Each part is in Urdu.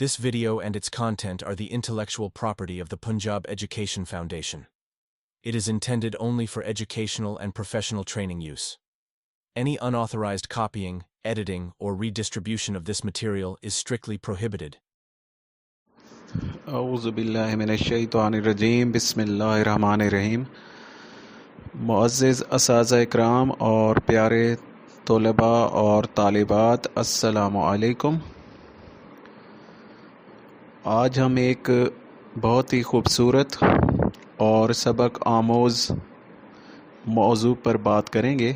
This video and its content are the intellectual property of the Punjab Education Foundation. It is intended only for educational and professional training use. Any unauthorized copying, editing, or redistribution of this material is strictly prohibited. اعوذ باللہ من الشیطان الرجیم بسم اللہ الرحمن الرحیم. معزز اساتذہ اکرام اور پیارے طلباء اور طالبات، السلام علیکم. آج ہم ایک بہت ہی خوبصورت اور سبق آموز موضوع پر بات کریں گے،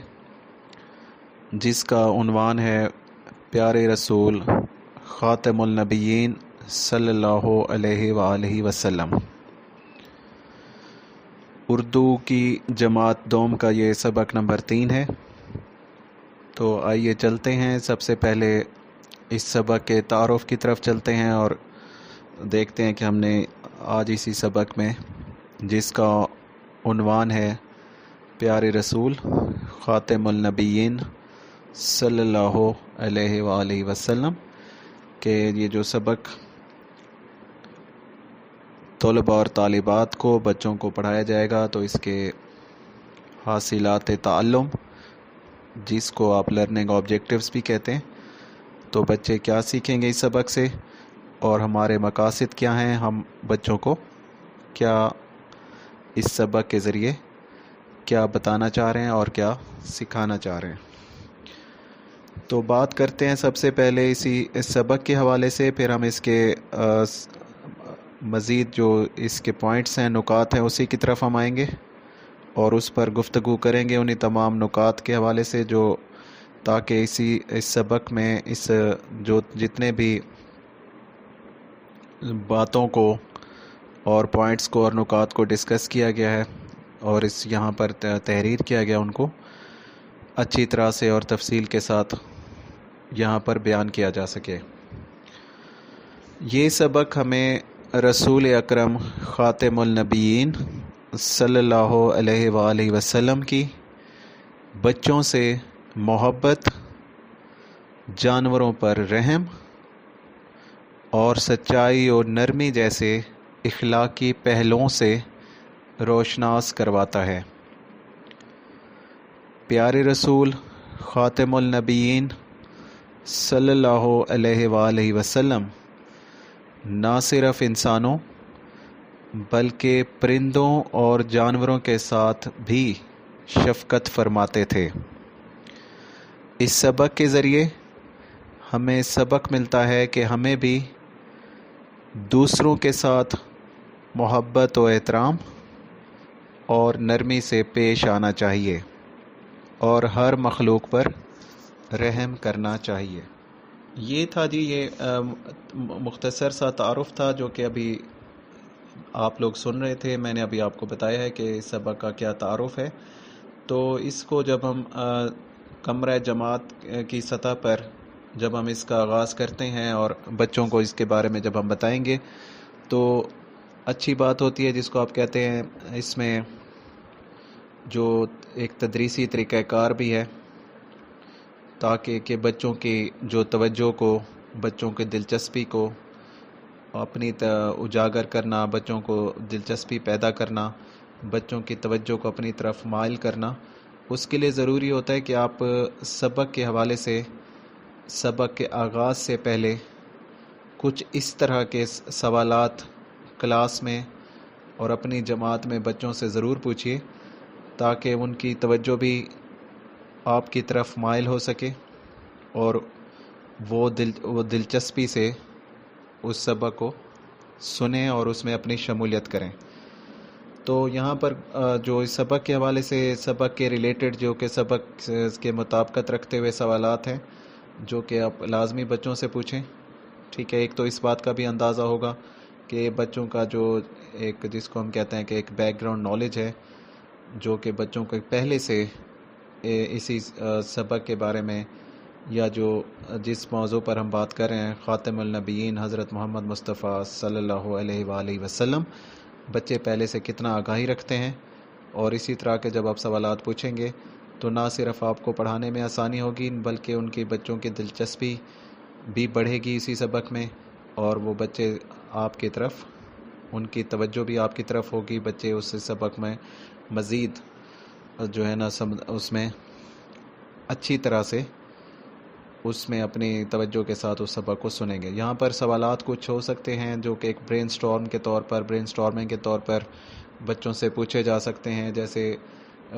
جس کا عنوان ہے پیارے رسول خاتم النبیین صلی اللہ علیہ وآلہ وسلم. اردو کی جماعت دوم کا یہ سبق نمبر 3 ہے. تو آئیے چلتے ہیں. سب سے پہلے اس سبق کے تعارف کی طرف چلتے ہیں اور دیکھتے ہیں کہ ہم نے آج اسی سبق میں، جس کا عنوان ہے پیارے رسول خاتم النبیین صلی اللہ علیہ وآلہ وسلم، کہ یہ جو سبق طلباء اور طالبات کو، بچوں کو پڑھایا جائے گا، تو اس کے حاصلات تعلم، جس کو آپ لرننگ آبجیکٹیوز بھی کہتے ہیں، تو بچے کیا سیکھیں گے اس سبق سے، اور ہمارے مقاصد کیا ہیں، ہم بچوں کو کیا اس سبق کے ذریعے کیا بتانا چاہ رہے ہیں اور کیا سکھانا چاہ رہے ہیں. تو بات کرتے ہیں سب سے پہلے اس سبق کے حوالے سے، پھر ہم اس کے مزید جو اس کے پوائنٹس ہیں، نکات ہیں، اسی کی طرف ہم آئیں گے اور اس پر گفتگو کریں گے انہی تمام نکات کے حوالے سے، جو تاکہ اس سبق میں جو جتنے بھی باتوں کو اور پوائنٹس کو اور نکات کو ڈسکس کیا گیا ہے اور یہاں پر تحریر کیا گیا، ان کو اچھی طرح سے اور تفصیل کے ساتھ یہاں پر بیان کیا جا سکے. یہ سبق ہمیں رسول اکرم خاتم النبیین صلی اللہ علیہ وآلہ وسلم کی بچوں سے محبت، جانوروں پر رحم اور سچائی اور نرمی جیسے اخلاقی پہلوؤں سے روشناس کرواتا ہے. پیارے رسول خاتم النبیین صلی اللہ علیہ وآلہ وسلم نہ صرف انسانوں بلکہ پرندوں اور جانوروں کے ساتھ بھی شفقت فرماتے تھے. اس سبق کے ذریعے ہمیں سبق ملتا ہے کہ ہمیں بھی دوسروں کے ساتھ محبت و احترام اور نرمی سے پیش آنا چاہیے اور ہر مخلوق پر رحم کرنا چاہیے. یہ تھا جی، یہ مختصر سا تعارف تھا جو کہ ابھی آپ لوگ سن رہے تھے. میں نے ابھی آپ کو بتایا ہے کہ اس سبق کا کیا تعارف ہے. تو اس کو جب ہم کمرہ جماعت کی سطح پر جب ہم اس کا آغاز کرتے ہیں اور بچوں کو اس کے بارے میں جب ہم بتائیں گے، تو اچھی بات ہوتی ہے، جس کو آپ کہتے ہیں، اس میں جو ایک تدریسی طریقہ کار بھی ہے، تاکہ کہ بچوں کی جو توجہ کو، بچوں کی دلچسپی کو اپنی اجاگر کرنا، بچوں کو دلچسپی پیدا کرنا، بچوں کی توجہ کو اپنی طرف مائل کرنا، اس کے لیے ضروری ہوتا ہے کہ آپ سبق کے حوالے سے، سبق کے آغاز سے پہلے کچھ اس طرح کے سوالات کلاس میں اور اپنی جماعت میں بچوں سے ضرور پوچھیے، تاکہ ان کی توجہ بھی آپ کی طرف مائل ہو سکے اور وہ دلچسپی سے اس سبق کو سنیں اور اس میں اپنی شمولیت کریں. تو یہاں پر جو اس سبق کے حوالے سے، سبق کے ریلیٹڈ جو کہ سبق کے مطابقت رکھتے ہوئے سوالات ہیں، جو کہ آپ لازمی بچوں سے پوچھیں. ٹھیک ہے. ایک تو اس بات کا بھی اندازہ ہوگا کہ بچوں کا جو ایک، جس کو ہم کہتے ہیں کہ ایک بیک گراؤنڈ نالج ہے، جو کہ بچوں کو پہلے سے اسی سبق کے بارے میں، یا جو جس موضوع پر ہم بات کر رہے ہیں، خاتم النبیین حضرت محمد مصطفیٰ صلی اللہ علیہ وآلہ وسلم، بچے پہلے سے کتنا آگاہی رکھتے ہیں. اور اسی طرح کے جب آپ سوالات پوچھیں گے تو نہ صرف آپ کو پڑھانے میں آسانی ہوگی، بلکہ ان کی بچوں کی دلچسپی بھی بڑھے گی اسی سبق میں، اور وہ بچے آپ کی طرف، ان کی توجہ بھی آپ کی طرف ہوگی، بچے اس سبق میں مزید جو ہے نا اس میں اچھی طرح سے اس میں اپنی توجہ کے ساتھ اس سبق کو سنیں گے۔ یہاں پر سوالات کچھ ہو سکتے ہیں جو کہ ایک برین سٹارمنگ کے طور پر بچوں سے پوچھے جا سکتے ہیں، جیسے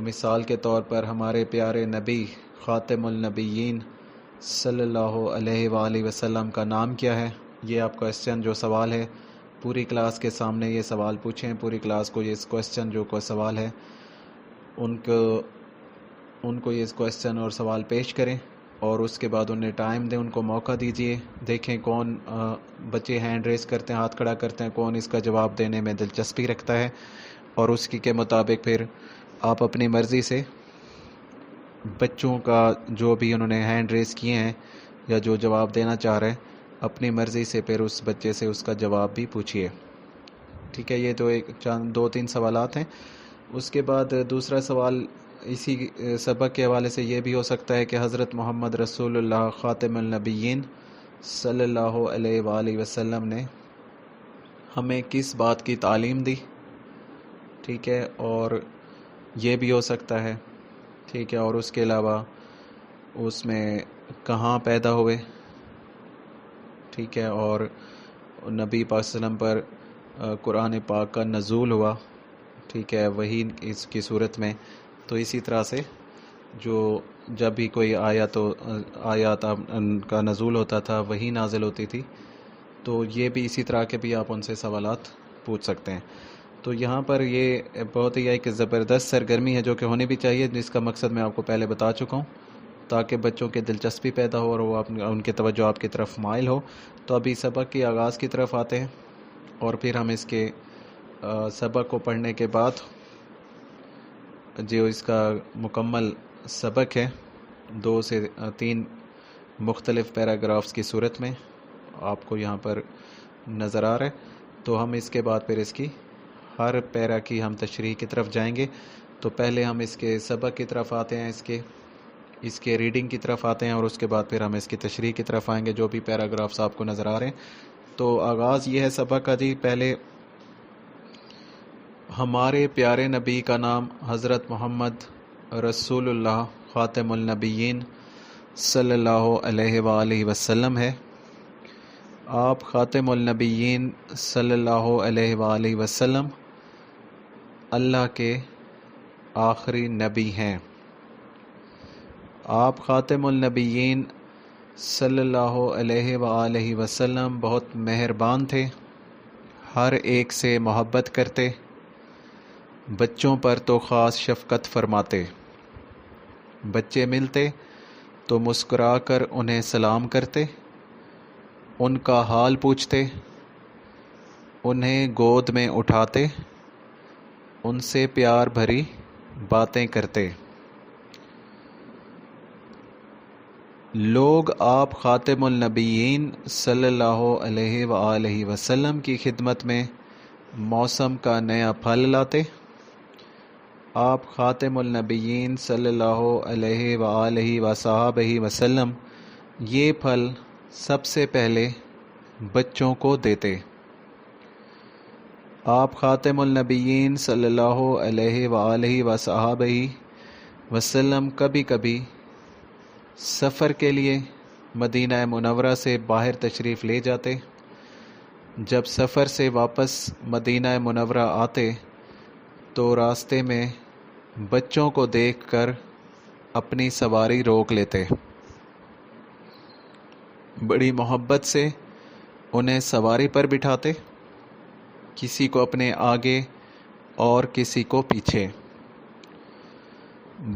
مثال کے طور پر ہمارے پیارے نبی خاتم النبیین صلی اللہ علیہ وآلہ وسلم کا نام کیا ہے؟ یہ آپ کوسچن جو سوال ہے پوری کلاس کے سامنے یہ سوال پوچھیں، پوری کلاس کو یہ کوسچن جو کوئی سوال ہے ان کو یہ کوسچن اور سوال پیش کریں، اور اس کے بعد انہیں ٹائم دیں، ان کو موقع دیجئے، دیکھیں کون بچے ہینڈ ریز کرتے ہیں، ہاتھ کھڑا کرتے ہیں، کون اس کا جواب دینے میں دلچسپی رکھتا ہے، اور اس کے مطابق پھر آپ اپنی مرضی سے بچوں کا جو بھی انہوں نے ہینڈ ریز کیے ہیں یا جو جواب دینا چاہ رہے ہیں اپنی مرضی سے پھر اس بچے سے اس کا جواب بھی پوچھیے، ٹھیک ہے؟ یہ تو دو تین سوالات ہیں۔ اس کے بعد دوسرا سوال اسی سبق کے حوالے سے یہ بھی ہو سکتا ہے کہ حضرت محمد رسول اللہ خاتم النبیین صلی اللہ علیہ وآلہ وسلم نے ہمیں کس بات کی تعلیم دی، ٹھیک ہے؟ اور یہ بھی ہو سکتا ہے، ٹھیک ہے؟ اور اس کے علاوہ اس میں کہاں پیدا ہوئے، ٹھیک ہے؟ اور نبی پاک صلی اللہ علیہ وسلم پر قرآن پاک کا نزول ہوا، ٹھیک ہے؟ وہی اس کی صورت میں، تو اسی طرح سے جو جب بھی کوئی آیات کا نزول ہوتا تھا وہی نازل ہوتی تھی، تو یہ بھی اسی طرح کے بھی آپ ان سے سوالات پوچھ سکتے ہیں۔ تو یہاں پر یہ بہت ہی ایک زبردست سرگرمی ہے جو کہ ہونی بھی چاہیے، جس کا مقصد میں آپ کو پہلے بتا چکا ہوں، تاکہ بچوں کی دلچسپی پیدا ہو اور وہ ان کے توجہ آپ کی طرف مائل ہو۔ تو ابھی سبق کے آغاز کی طرف آتے ہیں، اور پھر ہم اس کے سبق کو پڑھنے کے بعد جو اس کا مکمل سبق ہے 2 سے 3 مختلف پیراگرافز کی صورت میں آپ کو یہاں پر نظر آ رہا ہے، تو ہم اس کے بعد پھر اس کی ہر پیرا کی ہم تشریح کی طرف جائیں گے۔ تو پہلے ہم اس کے سبق کی طرف آتے ہیں، اس کے ریڈنگ کی طرف آتے ہیں، اور اس کے بعد پھر ہم اس کی تشریح کی طرف آئیں گے جو بھی پیراگرافز آپ کو نظر آ رہے ہیں۔ تو آغاز یہ ہے سبق کا جی، پہلے ہمارے پیارے نبی کا نام حضرت محمد رسول اللہ خاتم النبیین صلی اللہ علیہ وآلہ وسلم ہے۔ آپ خاتم النبیین صلی اللہ علیہ وآلہ وسلم اللہ کے آخری نبی ہیں۔ آپ خاتم النبیین صلی اللہ علیہ وآلہ وسلم بہت مہربان تھے، ہر ایک سے محبت کرتے، بچوں پر تو خاص شفقت فرماتے، بچے ملتے تو مسکرا کر انہیں سلام کرتے، ان کا حال پوچھتے، انہیں گود میں اٹھاتے، ان سے پیار بھری باتیں کرتے۔ لوگ آپ خاتم النبیین صلی اللہ علیہ وآلہ وسلم کی خدمت میں موسم کا نیا پھل لاتے۔ آپ خاتم النبیین صلی اللہ علیہ وآلہ وصحبہ وسلم یہ پھل سب سے پہلے بچوں کو دیتے۔ آپ خاتم النبیین صلی اللہ علیہ وآلہ وصحبہ وسلم کبھی کبھی سفر کے لیے مدینہ منورہ سے باہر تشریف لے جاتے۔ جب سفر سے واپس مدینہ منورہ آتے تو راستے میں بچوں کو دیکھ کر اپنی سواری روک لیتے، بڑی محبت سے انہیں سواری پر بٹھاتے، کسی کو اپنے آگے اور کسی کو پیچھے۔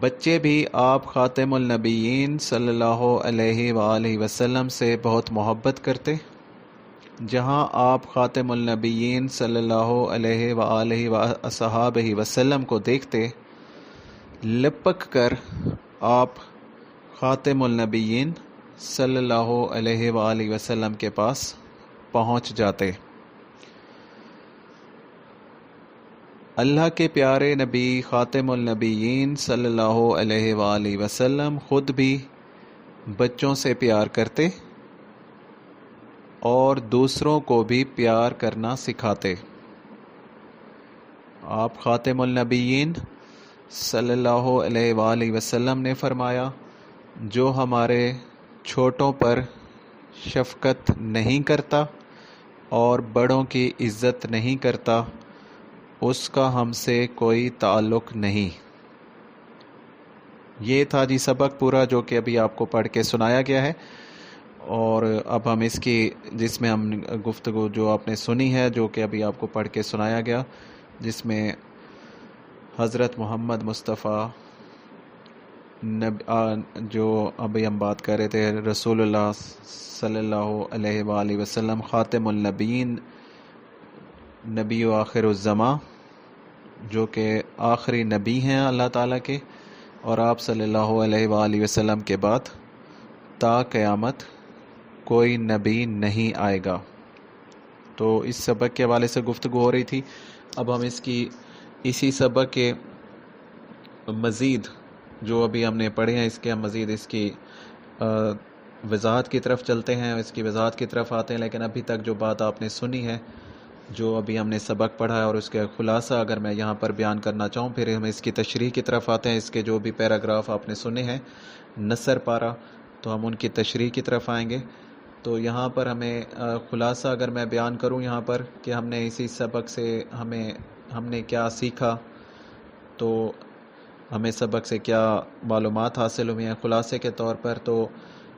بچے بھی آپ خاتم النبیین صلی اللہ علیہ وآلہ وسلم سے بہت محبت کرتے۔ جہاں آپ خاتم النبیین صلی اللہ علیہ وآلہ وصحبہ وسلم کو دیکھتے، لپک کر آپ خاتم النبیین صلی اللہ علیہ وآلہ وسلم کے پاس پہنچ جاتے۔ اللہ کے پیارے نبی خاتم النبیین صلی اللہ علیہ وآلہ وسلم خود بھی بچوں سے پیار کرتے، اور دوسروں کو بھی پیار کرنا سکھاتے۔ آپ خاتم النبیین صلی اللہ علیہ وآلہ وسلم نے فرمایا، جو ہمارے چھوٹوں پر شفقت نہیں کرتا اور بڑوں کی عزت نہیں کرتا، اس کا ہم سے کوئی تعلق نہیں۔ یہ تھا جی سبق پورا جو کہ ابھی آپ کو پڑھ کے سنایا گیا ہے، اور اب ہم اس کی جس میں ہم گفتگو جو آپ نے سنی ہے، جو کہ ابھی آپ کو پڑھ کے سنایا گیا، جس میں حضرت محمد مصطفیٰ جو ابھی ہم بات کر رہے تھے، رسول اللہ صلی اللہ علیہ وآلہ وسلم خاتم النبیین، نبی و آخر الزماں، جو کہ آخری نبی ہیں اللہ تعالیٰ کے، اور آپ صلی اللہ علیہ وآلہ وسلم کے بعد تا قیامت کوئی نبی نہیں آئے گا۔ تو اس سبق کے حوالے سے گفتگو ہو رہی تھی۔ اب ہم اسی سبق کے مزید جو ابھی ہم نے پڑھے ہیں، اس کے ہم مزید اس کی وضاحت کی طرف چلتے ہیں، اس کی وضاحت کی طرف آتے ہیں۔ لیکن ابھی تک جو بات آپ نے سنی ہے، جو ابھی ہم نے سبق پڑھا ہے، اور اس کے خلاصہ اگر میں یہاں پر بیان کرنا چاہوں، پھر ہم اس کی تشریح کی طرف آتے ہیں۔ اس کے جو بھی پیراگراف آپ نے سنے ہیں نثر پارہ، تو ہم ان کی تشریح کی طرف آئیں گے۔ تو یہاں پر ہمیں خلاصہ اگر میں بیان کروں یہاں پر کہ ہم نے اسی سبق سے ہم نے کیا سیکھا، تو ہمیں سبق سے کیا معلومات حاصل ہوئی ہیں خلاصے کے طور پر، تو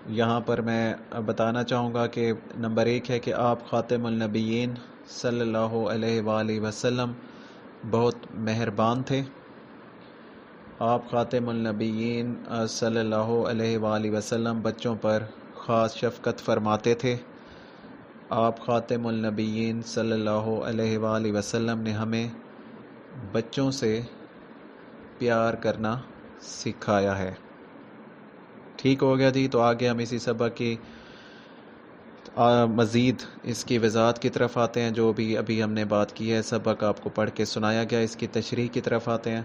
یہاں پر میں بتانا چاہوں گا کہ نمبر 1 ہے کہ آپ خاتم النبیین صلی اللہ علیہ وآلہ وسلم بہت مہربان تھے۔ آپ خاتم النبیین صلی اللہ علیہ وآلہ وسلم بچوں پر خاص شفقت فرماتے تھے۔ آپ خاتم النبیین صلی اللہ علیہ وآلہ وسلم نے ہمیں بچوں سے پیار کرنا سکھایا ہے۔ ٹھیک ہو گیا جی، تو آگے ہم اسی سبق کی مزید اس کی وضاحت کی طرف آتے ہیں۔ جو بھی ابھی ہم نے بات کی ہے، سبق آپ کو پڑھ کے سنایا گیا، اس کی تشریح کی طرف آتے ہیں،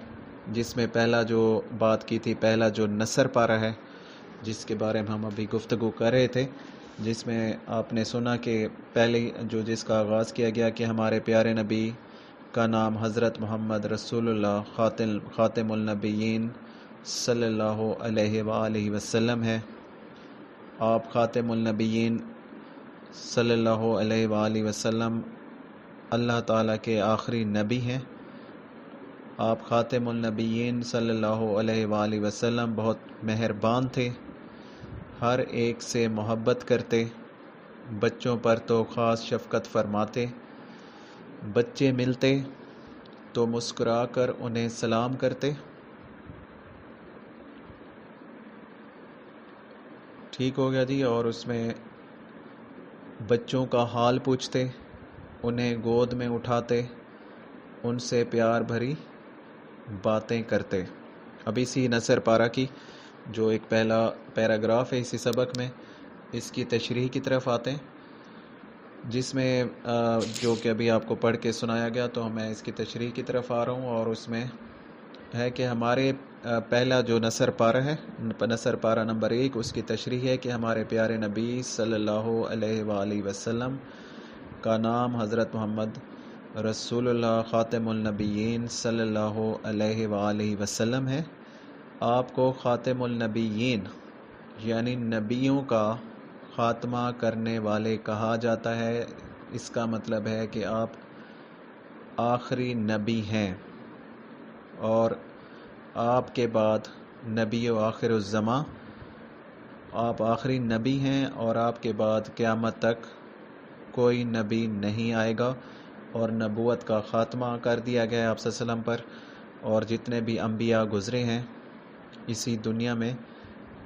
جس میں پہلا جو بات کی تھی، پہلا جو نثر پارہ ہے، جس کے بارے میں ہم ابھی گفتگو کر رہے تھے، جس میں آپ نے سنا کہ پہلے جس کا آغاز کیا گیا کہ ہمارے پیارے نبی کا نام حضرت محمد رسول اللہ خاتم النبیین صلی اللہ علیہ وآلہ وسلم ہے۔ آپ خاتم النبیین صلی اللہ علیہ وآلہ وسلم اللہ تعالیٰ کے آخری نبی ہیں۔ آپ خاتم النبیین صلی اللہ علیہ وآلہ وسلم بہت مہربان تھے، ہر ایک سے محبت کرتے، بچوں پر تو خاص شفقت فرماتے، بچے ملتے تو مسکرا کر انہیں سلام کرتے۔ ٹھیک ہو گیا جی، اور اس میں بچوں کا حال پوچھتے، انہیں گود میں اٹھاتے، ان سے پیار بھری باتیں کرتے۔ اب اسی نثر پارہ کی جو ایک پہلا پیراگراف ہے اسی سبق میں، اس کی تشریح کی طرف آتے ہیں، جس میں جو کہ ابھی آپ کو پڑھ کے سنایا گیا، تو میں اس کی تشریح کی طرف آ رہا ہوں، اور اس میں ہے کہ ہمارے پہلا جو نثر پارہ ہے، نثر پارہ نمبر 1، اس کی تشریح ہے کہ ہمارے پیارے نبی صلی اللہ علیہ وآلہ وسلم کا نام حضرت محمد رسول اللہ خاتم النبیین صلی اللہ علیہ وآلہ وسلم ہے۔ آپ کو خاتم النبیین یعنی نبیوں کا خاتمہ کرنے والے کہا جاتا ہے۔ اس کا مطلب ہے کہ آپ آخری نبی ہیں، اور آپ کے بعد نبی و آخر الزماں، آپ آخری نبی ہیں، اور آپ کے بعد قیامت تک کوئی نبی نہیں آئے گا، اور نبوت کا خاتمہ کر دیا گیا ہے آپ صلی اللہ علیہ وسلم پر، اور جتنے بھی انبیاء گزرے ہیں اسی دنیا میں،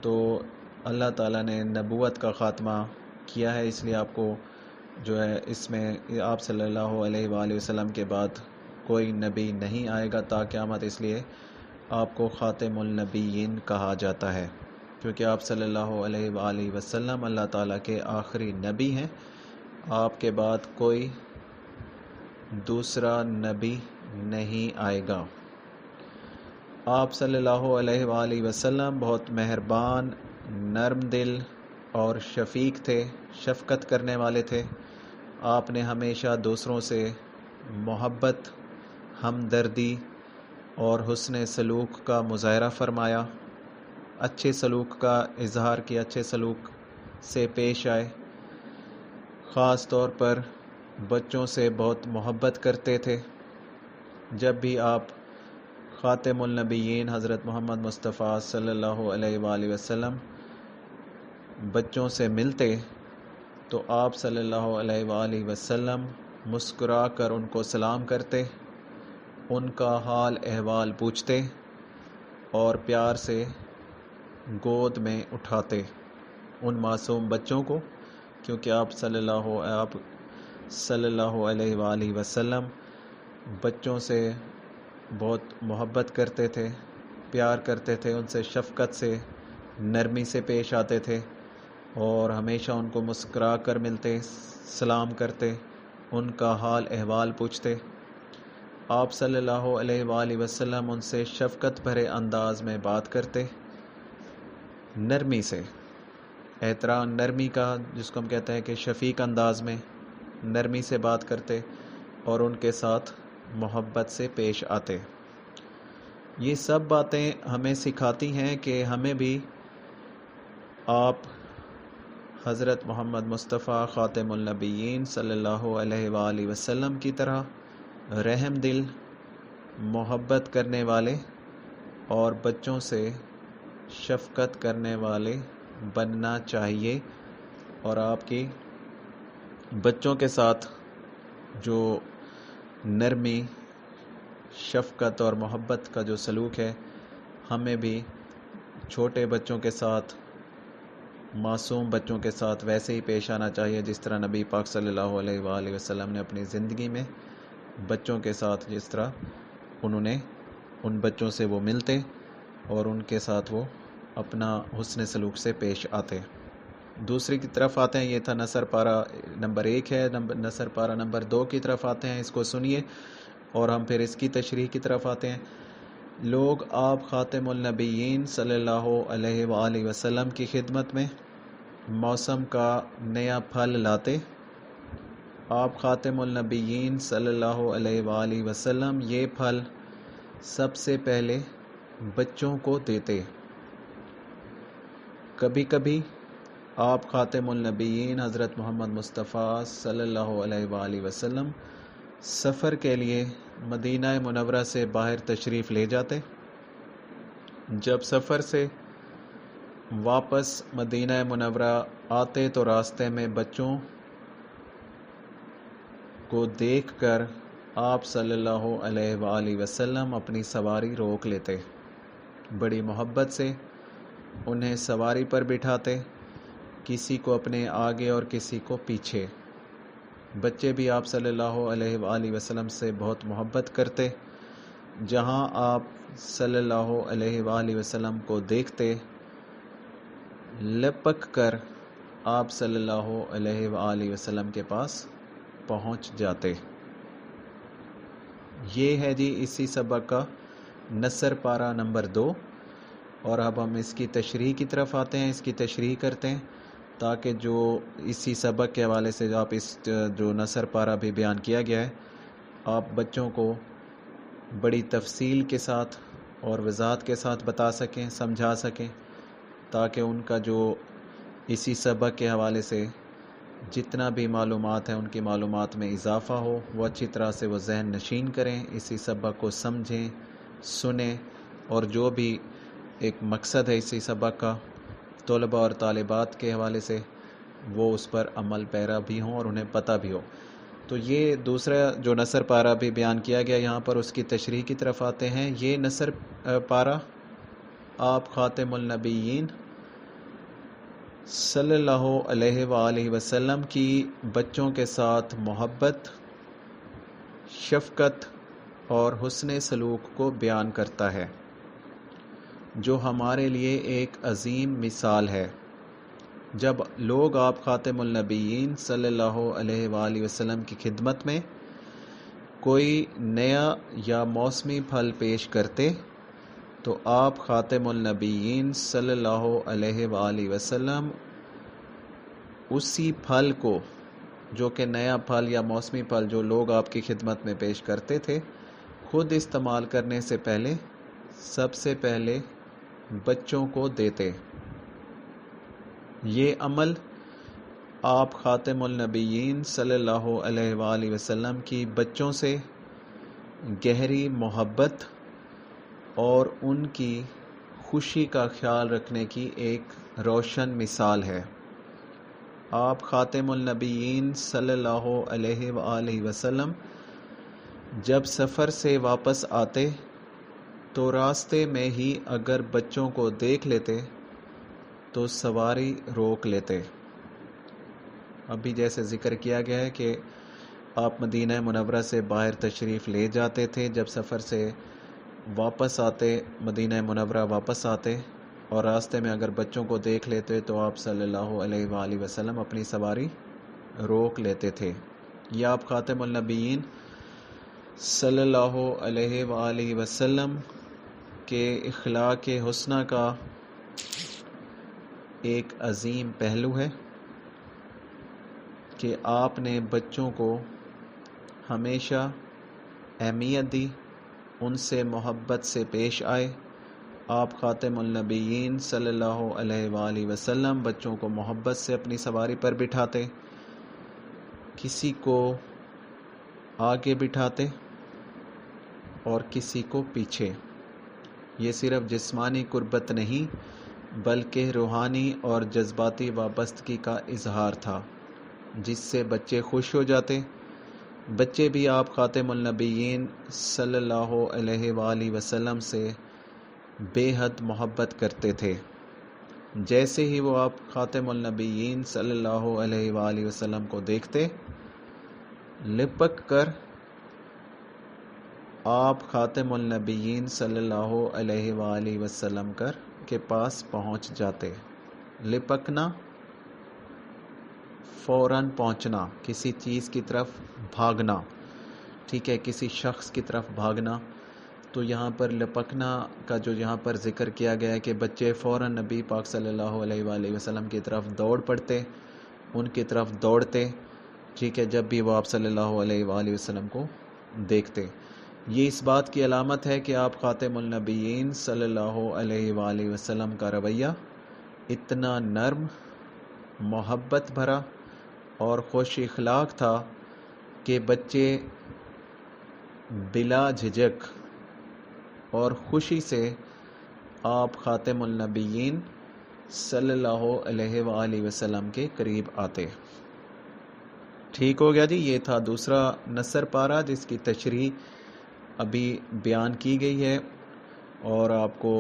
تو اللہ تعالیٰ نے نبوت کا خاتمہ کیا ہے، اس لیے آپ کو جو ہے اس میں آپ صلی اللہ علیہ وآلہ وسلم کے بعد کوئی نبی نہیں آئے گا تا قیامت، اس لیے آپ کو خاتم النبیین کہا جاتا ہے، کیونکہ آپ صلی اللہ علیہ وآلہ وسلم اللہ تعالیٰ کے آخری نبی ہیں۔ آپ کے بعد کوئی دوسرا نبی نہیں آئے گا۔ آپ صلی اللہ علیہ وآلہ وسلم بہت مہربان، نرم دل اور شفیق تھے، شفقت کرنے والے تھے. آپ نے ہمیشہ دوسروں سے محبت، ہمدردی اور حسن سلوک کا مظاہرہ فرمایا. اچھے سلوک کا اظہار کیا، اچھے سلوک سے پیش آئے. خاص طور پر بچوں سے بہت محبت کرتے تھے. جب بھی آپ خاتم النبیین حضرت محمد مصطفیٰ صلی اللہ علیہ وآلہ وسلم بچوں سے ملتے تو آپ صلی اللہ علیہ وآلہ وسلم مسکرا کر ان کو سلام کرتے، ان کا حال احوال پوچھتے اور پیار سے گود میں اٹھاتے ان معصوم بچوں کو، کیونکہ آپ صلی اللہ علیہ وآلہ وسلم بچوں سے بہت محبت کرتے تھے، پیار کرتے تھے، ان سے شفقت سے، نرمی سے پیش آتے تھے اور ہمیشہ ان کو مسکرا کر ملتے، سلام کرتے، ان کا حال احوال پوچھتے. آپ صلی اللہ علیہ وآلہ وسلم ان سے شفقت بھرے انداز میں بات کرتے، نرمی سے، احترام، نرمی کا جس کو ہم کہتے ہیں کہ شفیق انداز میں نرمی سے بات کرتے اور ان کے ساتھ محبت سے پیش آتے. یہ سب باتیں ہمیں سکھاتی ہیں کہ ہمیں بھی آپ حضرت محمد مصطفیٰ خاتم النبیین صلی اللہ علیہ وآلہ وسلم کی طرح رحم دل، محبت کرنے والے اور بچوں سے شفقت کرنے والے بننا چاہیے. اور آپ کی بچوں کے ساتھ جو نرمی، شفقت اور محبت کا جو سلوک ہے، ہمیں بھی چھوٹے بچوں کے ساتھ، معصوم بچوں کے ساتھ ویسے ہی پیش آنا چاہیے جس طرح نبی پاک صلی اللہ علیہ وآلہ وسلم نے اپنی زندگی میں بچوں کے ساتھ، جس طرح انہوں نے ان بچوں سے وہ ملتے اور ان کے ساتھ وہ اپنا حسن سلوک سے پیش آتے. دوسری کی طرف آتے ہیں. یہ تھا نثر پارہ نمبر 1 ہے. نثر پارہ نمبر 2 کی طرف آتے ہیں. اس کو سنیے اور ہم پھر اس کی تشریح کی طرف آتے ہیں. لوگ آپ خاتم النبیین صلی اللہ علیہ وآلہ وسلم کی خدمت میں موسم کا نیا پھل لاتے. آپ خاتم النبیین صلی اللہ علیہ وآلہ وسلم یہ پھل سب سے پہلے بچوں کو دیتے. کبھی کبھی آپ خاتم النبیین حضرت محمد مصطفیٰ صلی اللہ علیہ وآلہ وسلم سفر کے لیے مدینہ منورہ سے باہر تشریف لے جاتے. جب سفر سے واپس مدینہ منورہ آتے تو راستے میں بچوں کو دیکھ کر آپ صلی اللہ علیہ وآلہ وسلم اپنی سواری روک لیتے. بڑی محبت سے انہیں سواری پر بٹھاتے، کسی کو اپنے آگے اور کسی کو پیچھے. بچے بھی آپ صلی اللہ علیہ وآلہ وسلم سے بہت محبت کرتے. جہاں آپ صلی اللہ علیہ وآلہ وسلم کو دیکھتے، لپک کر آپ صلی اللہ علیہ وآلہ وسلم کے پاس پہنچ جاتے. یہ ہے جی اسی سبق کا نثر پارہ نمبر 2. اور اب ہم اس کی تشریح کی طرف آتے ہیں، اس کی تشریح کرتے ہیں تاکہ جو اسی سبق کے حوالے سے جو آپ اس جو نثر پارہ بھی بیان کیا گیا ہے، آپ بچوں کو بڑی تفصیل کے ساتھ اور وضاحت کے ساتھ بتا سکیں، سمجھا سکیں، تاکہ ان کا جو اسی سبق کے حوالے سے جتنا بھی معلومات ہیں ان کی معلومات میں اضافہ ہو، وہ اچھی طرح سے وہ ذہن نشین کریں، اسی سبق کو سمجھیں، سنیں، اور جو بھی ایک مقصد ہے اسی سبق کا طلباء اور طالبات کے حوالے سے وہ اس پر عمل پیرا بھی ہوں اور انہیں پتہ بھی ہو. تو یہ دوسرا جو نثر پارہ بھی بیان کیا گیا یہاں پر، اس کی تشریح کی طرف آتے ہیں. یہ نثر پارہ آپ خاتم النبیین صلی اللہ علیہ وآلہ وسلم کی بچوں کے ساتھ محبت، شفقت اور حسن سلوک کو بیان کرتا ہے، جو ہمارے لیے ایک عظیم مثال ہے. جب لوگ آپ خاتم النبیین صلی اللہ علیہ وآلہ وسلم کی خدمت میں کوئی نیا یا موسمی پھل پیش کرتے تو آپ خاتم النبیین صلی اللہ علیہ وآلہ وسلم اسی پھل کو جو کہ نیا پھل یا موسمی پھل جو لوگ آپ کی خدمت میں پیش کرتے تھے، خود استعمال کرنے سے پہلے سب سے پہلے بچوں کو دیتے۔ یہ عمل آپ خاتم النبیین صلی اللہ علیہ وآلہ وسلم کی بچوں سے گہری محبت اور ان کی خوشی کا خیال رکھنے کی ایک روشن مثال ہے۔ آپ خاتم النبیین صلی اللہ علیہ وآلہ وسلم جب سفر سے واپس آتے تو راستے میں ہی اگر بچوں کو دیکھ لیتے تو سواری روک لیتے۔ ابھی جیسے ذکر کیا گیا ہے کہ آپ مدینہ منورہ سے باہر تشریف لے جاتے تھے، جب سفر سے واپس آتے، مدینہ منورہ واپس آتے اور راستے میں اگر بچوں کو دیکھ لیتے تو آپ صلی اللہ علیہ وآلہ وسلم اپنی سواری روک لیتے تھے۔ یہ آپ خاتم النبیین صلی اللہ علیہ وآلہ وسلم کے اخلاق حسنہ کا ایک عظیم پہلو ہے کہ آپ نے بچوں کو ہمیشہ اہمیت دی، ان سے محبت سے پیش آئے۔ آپ خاتم النبیین صلی اللہ علیہ وآلہ وسلم بچوں کو محبت سے اپنی سواری پر بٹھاتے، کسی کو آگے بٹھاتے اور کسی کو پیچھے۔ یہ صرف جسمانی قربت نہیں بلکہ روحانی اور جذباتی وابستگی کا اظہار تھا، جس سے بچے خوش ہو جاتے۔ بچے بھی آپ خاتم النبیین صلی اللہ علیہ وآلہ وسلم سے بے حد محبت کرتے تھے۔ جیسے ہی وہ آپ خاتم النبیین صلی اللہ علیہ وآلہ وسلم کو دیکھتے، لپک کر آپ خاتم النبیین صلی اللہ علیہ وآلہ وسلم کے پاس پہنچ جاتے۔ لپکنا، فوراً پہنچنا، کسی چیز کی طرف بھاگنا، ٹھیک ہے، کسی شخص کی طرف بھاگنا۔ تو یہاں پر لپکنا کا جو یہاں پر ذکر کیا گیا ہے کہ بچے فوراً نبی پاک صلی اللہ علیہ وآلہ وسلم کی طرف دوڑ پڑتے، ان کی طرف دوڑتے، ٹھیک ہے، جب بھی وہ آپ صلی اللہ علیہ وآلہ وسلم کو دیکھتے۔ یہ اس بات کی علامت ہے کہ آپ خاتم النبیین صلی اللہ علیہ وآلہ وسلم کا رویہ اتنا نرم، محبت بھرا اور خوش اخلاق تھا کہ بچے بلا جھجک اور خوشی سے آپ خاتم النبیین صلی اللہ علیہ وآلہ وسلم کے قریب آتے۔ ٹھیک ہو گیا جی، یہ تھا دوسرا نثر پارہ جس کی تشریح ابھی بیان کی گئی ہے اور آپ کو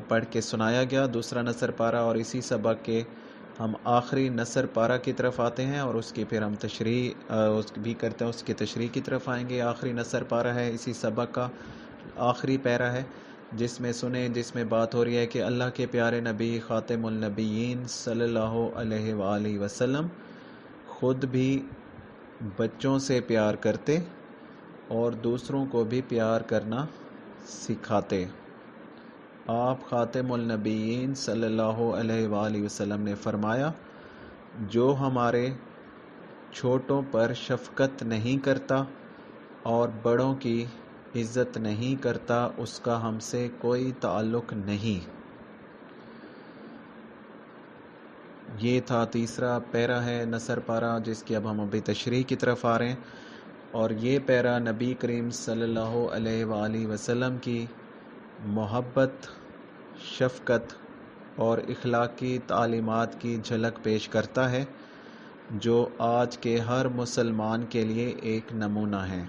پڑھ کے سنایا گیا دوسرا نثر پارہ، اور اسی سبق کے ہم آخری نثر پارہ کی طرف آتے ہیں اور اس کی پھر ہم تشریح بھی کرتے ہیں، اس کی تشریح کی طرف آئیں گے۔ آخری نثر پارہ ہے اسی سبق کا، آخری پیرا ہے جس میں سنیں، جس میں بات ہو رہی ہے کہ اللہ کے پیارے نبی خاتم النبیین صلی اللہ علیہ وآلہ وسلم خود بھی بچوں سے پیار کرتے اور دوسروں کو بھی پیار کرنا سکھاتے۔ آپ خاتم النبیین صلی اللہ علیہ وآلہ وسلم نے فرمایا، جو ہمارے چھوٹوں پر شفقت نہیں کرتا اور بڑوں کی عزت نہیں کرتا، اس کا ہم سے کوئی تعلق نہیں۔ یہ تھا تیسرا پیرا ہے نثر پارہ جس کی اب ہم ابھی تشریح کی طرف آ رہے ہیں، اور یہ پیرا نبی کریم صلی اللہ علیہ وآلہ وسلم کی محبت، شفقت اور اخلاقی تعلیمات کی جھلک پیش کرتا ہے، جو آج کے ہر مسلمان کے لیے ایک نمونہ ہے۔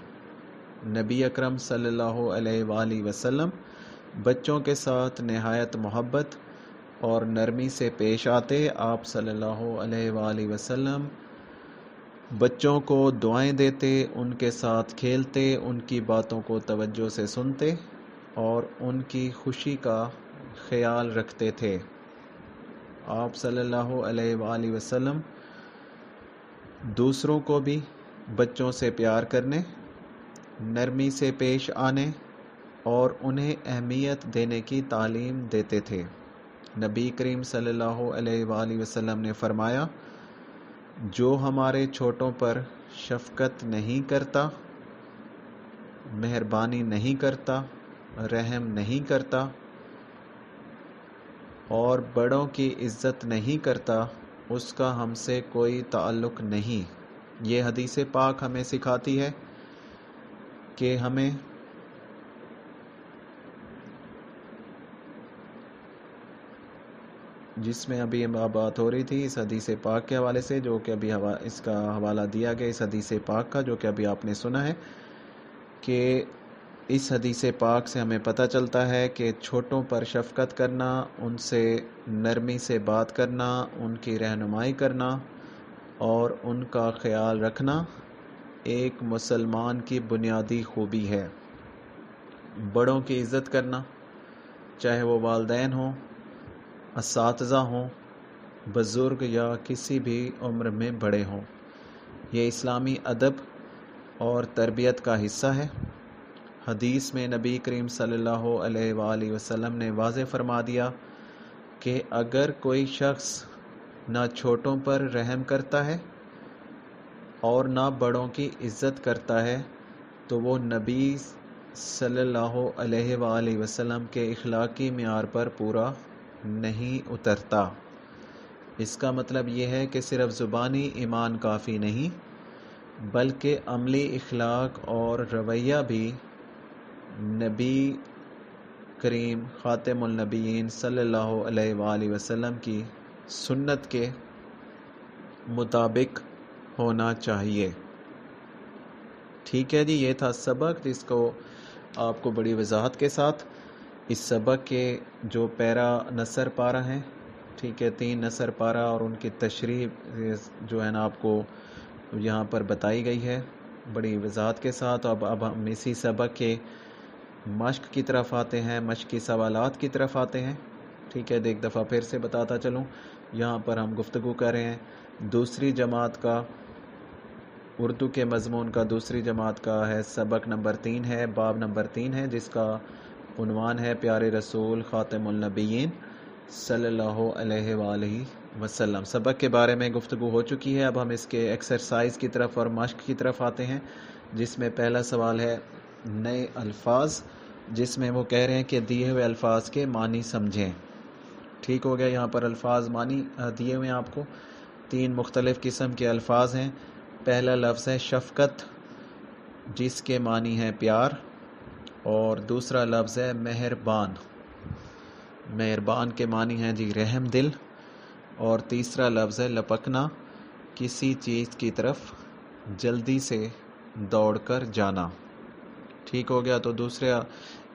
نبی اکرم صلی اللہ علیہ وآلہ وسلم بچوں کے ساتھ نہایت محبت اور نرمی سے پیش آتے۔ آپ صلی اللہ علیہ وآلہ وسلم بچوں کو دعائیں دیتے، ان کے ساتھ کھیلتے، ان کی باتوں کو توجہ سے سنتے اور ان کی خوشی کا خیال رکھتے تھے۔ آپ صلی اللہ علیہ وآلہ وسلم دوسروں کو بھی بچوں سے پیار کرنے، نرمی سے پیش آنے اور انہیں اہمیت دینے کی تعلیم دیتے تھے۔ نبی کریم صلی اللہ علیہ وآلہ وسلم نے فرمایا، جو ہمارے چھوٹوں پر شفقت نہیں کرتا، مہربانی نہیں کرتا، رحم نہیں کرتا اور بڑوں کی عزت نہیں کرتا، اس کا ہم سے کوئی تعلق نہیں۔ یہ حدیث پاک ہمیں سکھاتی ہے کہ ہمیں جس میں ابھی بات ہو رہی تھی اس حدیث پاک کے حوالے سے، جو کہ ابھی اس کا حوالہ دیا گیا اس حدیث پاک کا، جو کہ ابھی آپ نے سنا ہے، کہ اس حدیث پاک سے ہمیں پتہ چلتا ہے کہ چھوٹوں پر شفقت کرنا، ان سے نرمی سے بات کرنا، ان کی رہنمائی کرنا اور ان کا خیال رکھنا ایک مسلمان کی بنیادی خوبی ہے۔ بڑوں کی عزت کرنا، چاہے وہ والدین ہوں، اساتذہ ہوں، بزرگ یا کسی بھی عمر میں بڑے ہوں، یہ اسلامی ادب اور تربیت کا حصہ ہے۔ حدیث میں نبی کریم صلی اللہ علیہ وآلہ وسلم نے واضح فرما دیا کہ اگر کوئی شخص نہ چھوٹوں پر رحم کرتا ہے اور نہ بڑوں کی عزت کرتا ہے تو وہ نبی صلی اللہ علیہ وآلہ وسلم کے اخلاقی معیار پر پورا نہیں اترتا۔ اس کا مطلب یہ ہے کہ صرف زبانی ایمان کافی نہیں، بلکہ عملی اخلاق اور رویہ بھی نبی کریم خاتم النبیین صلی اللہ علیہ وآلہ وسلم کی سنت کے مطابق ہونا چاہیے۔ ٹھیک ہے جی، یہ تھا سبق جس کو آپ کو بڑی وضاحت کے ساتھ اس سبق کے جو پیرا نثر پارہ ہیں، ٹھیک ہے، 3 نثر پارہ اور ان کی تشریح جو ہے نا آپ کو یہاں پر بتائی گئی ہے بڑی وضاحت کے ساتھ۔ اب ہم اسی سبق کے مشق کی طرف آتے ہیں، مشق کی سوالات کی طرف آتے ہیں۔ ٹھیک ہے، ایک دفعہ پھر سے بتاتا چلوں، یہاں پر ہم گفتگو کر رہے ہیں دوسری جماعت کا، اردو کے مضمون کا دوسری جماعت کا ہے، سبق نمبر 3 ہے، باب نمبر 3 ہے، جس کا عنوان ہے پیارے رسول خاتم النبیین صلی اللہ علیہ وآلہ وسلم۔ سبق کے بارے میں گفتگو ہو چکی ہے، اب ہم اس کے ایکسرسائز کی طرف اور مشق کی طرف آتے ہیں، جس میں پہلا سوال ہے نئے الفاظ، جس میں وہ کہہ رہے ہیں کہ دیے ہوئے الفاظ کے معنی سمجھیں۔ ٹھیک ہو گیا، یہاں پر الفاظ معنی دیے ہوئے ہیں آپ کو، 3 مختلف قسم کے الفاظ ہیں۔ پہلا لفظ ہے شفقت، جس کے معنی ہے پیار، اور دوسرا لفظ ہے مہربان، مہربان کے معنی ہیں جی رحم دل، اور تیسرا لفظ ہے لپکنا، کسی چیز کی طرف جلدی سے دوڑ کر جانا۔ ٹھیک ہو گیا، تو